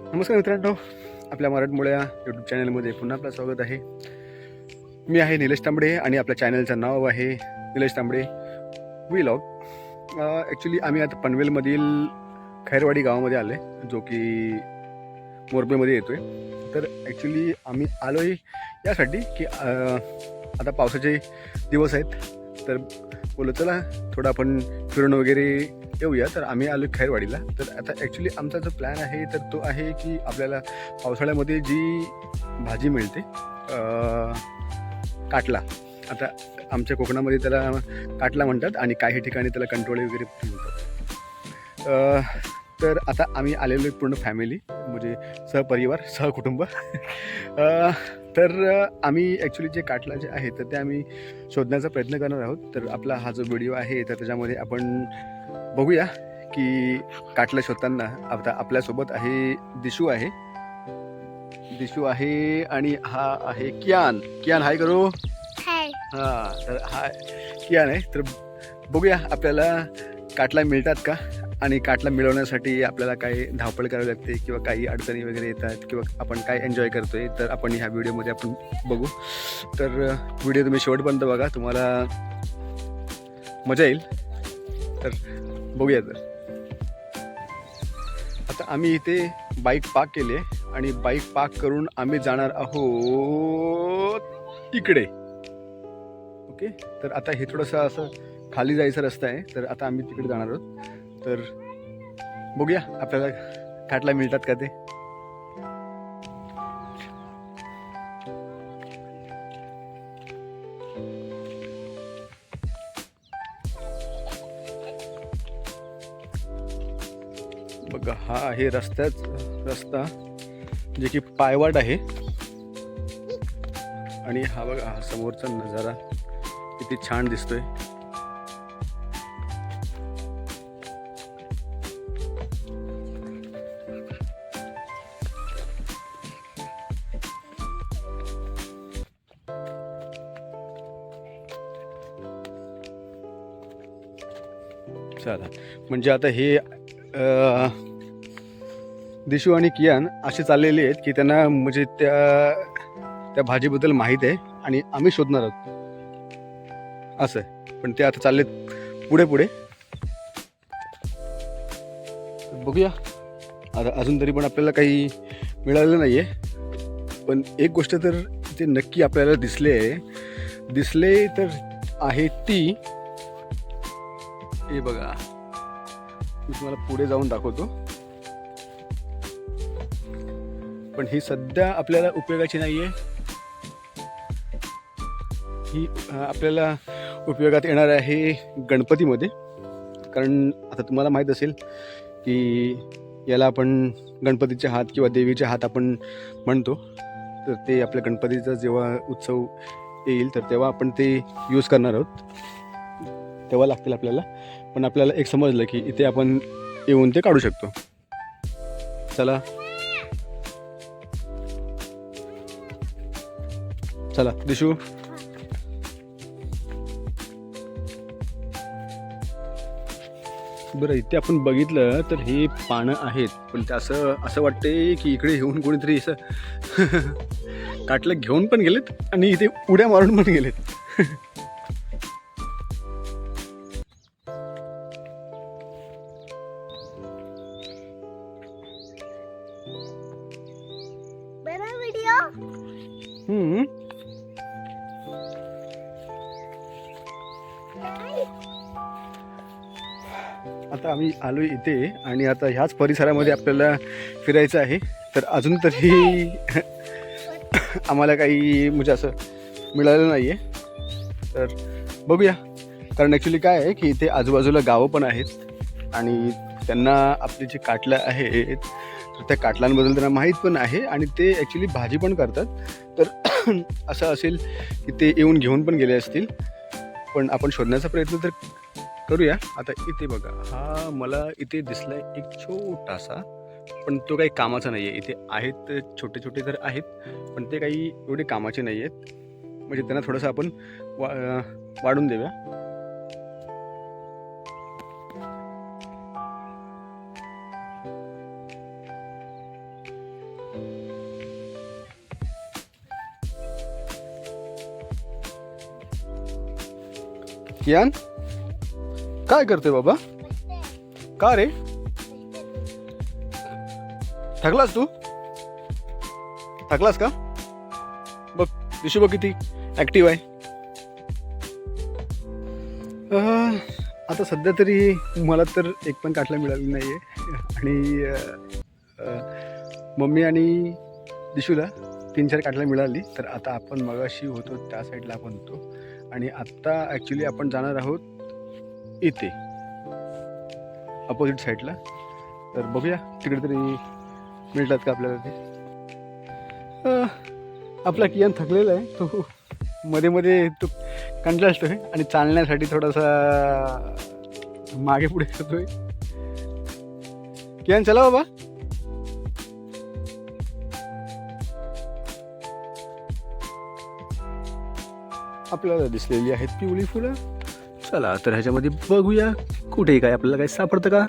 नमस्कार मित्रांनो, आपल्या मराठमोळ्या यूट्यूब चॅनलमध्ये पुन्हा आपलं स्वागत आहे. मी आहे निलेश तांबडे आणि आपल्या चॅनलचं नाव आहे निलेश तांबडे व्लॉग. ॲक्च्युली आम्ही आता पनवेलमधील खैरवाडी गावामध्ये आलो आहे, जो की मोरबेमध्ये येतो आहे. तर ॲक्च्युली आम्ही आलो आहे यासाठी की आता पावसाचे दिवस आहेत, तर बोललो चला थोडं आपण फिरून वगैरे येऊया. तर आम्ही आलो खैरवाडीला. तर आता ॲक्च्युली आमचा जो प्लॅन आहे तर तो आहे की आपल्याला पावसाळ्यामध्ये जी भाजी मिळते काटला, आता आमच्या कोकणामध्ये त्याला काटला म्हणतात आणि काही ठिकाणी त्याला कंटोळे वगैरे म्हणतात. तर आता आम्ही आलेलो पूर्ण फॅमिली, म्हणजे सहपरिवार सहकुटुंब. तर आम्ही ॲक्च्युली जे काटला जे आहे तर ते आम्ही शोधण्याचा प्रयत्न करणार आहोत. तर आपला हा जो व्हिडिओ आहे तर त्याच्यामध्ये आपण बघूया की काटला शोधताना आता आपल्यासोबत आहे दिशू आहे आणि हा आहे कियान हाय करू. हां, तर हा कियान आहे. तर बघूया आपल्याला काटला मिळतात का आणि काटला मिळवण्यासाठी आपल्याला काही धावपळ करावी लागते किंवा काही अडचणी वगैरे येतात किंवा आपण काय एन्जॉय करतोय, तर आपण ह्या व्हिडिओमध्ये आपण बघू. तर व्हिडिओ तुम्ही शेवटपर्यंत बघा, तुम्हाला मजा येईल. तर बघूया. तर आता आम्ही इथे बाईक पार्क केली आहे आणि बाईक पार्क करून आम्ही जाणार आहोत इकडे. ओके, तर आता हे थोडंसं असं खाली जायचा रस्ता आहे, तर आता आम्ही तिकडे जाणार आहोत. तर बघूया आपल्याला काटला मिळतात का ते. बघा, हा आहे रस्ता जे की पायवाट आहे आणि हा बघा, हा समोरचा नजारा किती छान दिसतोय. चला, म्हणजे आता हे दिशू आणि कियान असे चाललेले आहेत की त्यांना म्हणजे त्या भाजीबद्दल माहीत आहे आणि आम्ही शोधणार आहोत असं आहे. पण ते आता चाललेत पुढे. बघूया, आता अजून तरी पण आपल्याला काही मिळालं नाही आहे. पण एक गोष्ट तर ते नक्की आपल्याला दिसले तर आहे ती, हे बघा, मी तुम्हाला पुढे जाऊन दाखवतो. पण ही सध्या आपल्याला उपयोगाची नाही आहे. ही आपल्याला उपयोगात येणार आहे गणपतीमध्ये. कारण आता तुम्हाला माहीत असेल की याला आपण गणपतीचे हात किंवा देवीचे हात आपण म्हणतो. तर ते आपल्या गणपतीचा जेव्हा उत्सव येईल तर तेव्हा आपण ते यूज करणार आहोत, तेव्हा लागतील आपल्याला. पण आपल्याला एक समजलं की इथे आपण येऊन ते काढू शकतो. चला दिशू. बरं, इथे आपण बघितलं तर हे पानं आहेत, पण ते असं वाटतंय की इकडे येऊन कोणीतरी असं काटलं घेऊन पण गेलेत आणि इथे उड्या मारून पण गेलेत. आता आम्ही आलो इथे आणि आता ह्याच परिसरामध्ये आपल्याला फिरायचं आहे. तर अजून तरी आम्हाला काही म्हणजे असं मिळालं नाही आहे. तर बघूया, कारण ॲक्च्युली काय आहे की इथे आजूबाजूला गावं पण आहेत आणि त्यांना आपले जे काटलं आहेत तर त्या काटलांबद्दल त्यांना माहीत पण आहे आणि ते ॲक्च्युली भाजी पण करतात. तर असं असेल की ते येऊन घेऊन पण गेले असतील. पण आपण शोधण्याचा प्रयत्न तर करूया. आता इथे बघा, हा मला इथे दिसलाय एक छोटासा, पण तो काही कामाचा नाही आहे. इथे आहेत छोटे तर आहेत, पण ते काही एवढे कामाचे नाही आहेत. म्हणजे त्यांना थोडंसं आपण वाढून देऊया. कियान काय करतोय बाबा? का रे? थकलास तू? थकलास का? बघ दिशू बघ किती ॲक्टिव्ह आहे. आता सध्या तरी मला तर एक पण काटला मिळाली नाही आहे आणि मम्मी आणि दिशूला 3-4 काटला मिळाली. तर आता आपण मगाशी होतो त्या साईडला आपण होतो आणि आत्ता ॲक्च्युली आपण जाणार आहोत इथे अपोजिट साईडला. तर बघूया तिकडे तरी मिळतात का आपल्याला ते. आपला कियान थकलेला आहे, तो मध्ये मध्ये तो कंटाळतोय आणि चालण्यासाठी थोडासा मागे पुढे करतोय. कियान चला बाबा. आपल्याला दिसलेली आहेत पिवळी फुलं. चला तर ह्याच्यामध्ये बघूया कुठे काय आपल्याला काय सापडतं का.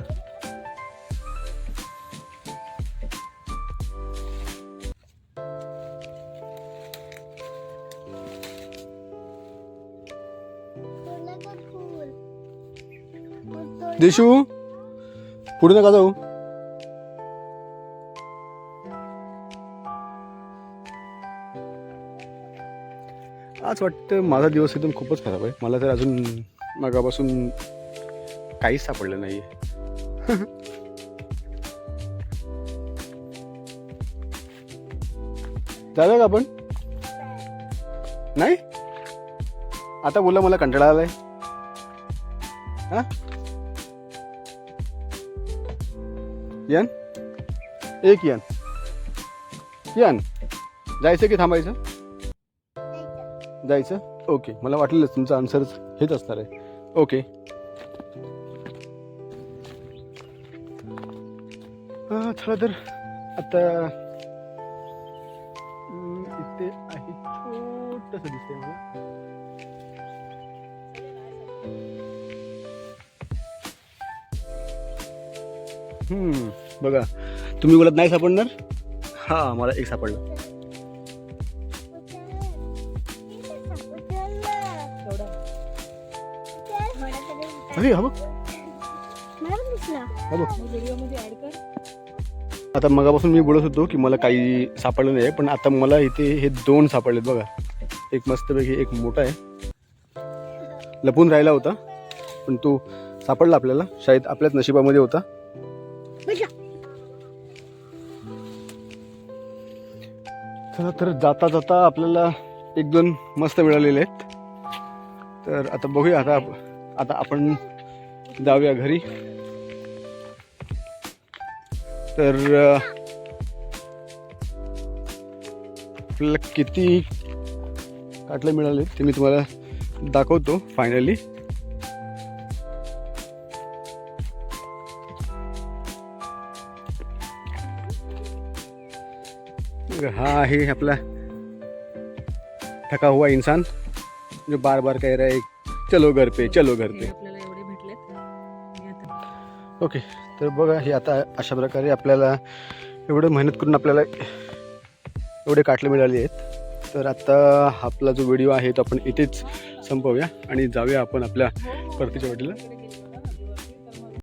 दिशू पुढे नका जाऊ. आज वाटतं माझा दिवस एकदम खूपच खराब आहे. मला तर अजून मगापासून काहीच सापडलं नाही. जाऊया का आपण? नाही आता बोला मला कंटाळा आलाय. हा यान एक यान यान जायचं की थांबायचं? जायचं. ओके मला वाटलेलंच तुमचा आन्सर हेच असणार आहे. ओके चला तर आता इथे आहे छोटंसं दिसतंय मला. बघा तुम्ही बोलत नाही सापडणार. हा मला एक सापडलं. अरे हा बघ आता मगापासून मी बोलत होतो की मला काही सापडलं नाही, पण आता मला इथे हे 2 सापडलेत बघा. एक मस्तपैकी एक मोठा आहे, लपून राहिला होता पण तो सापडला आपल्याला. शायद आपल्याच नशिबामध्ये होता. चला तर जाता जाता आपल्याला 1-2 मस्त मिळालेले आहेत. तर आता बघूया. आता आपण जाऊया घरी. तर आपल्याला किती काटले मिळाले ते मी तुम्हाला दाखवतो फायनली. हा आहे आपला थका हुआ इंसान जो बार बार कह रहा है चलो घर पे चलो घर पे. ओके तर बघा हे आता अशा प्रकारे आपल्याला एवढं मेहनत करून आपल्याला एवढे काटले मिळाले आहेत. तर आता आपला जो व्हिडिओ आहे तो आपण इथेच संपवूया आणि जाऊया आपण आपल्या परतीच्या वाटेला.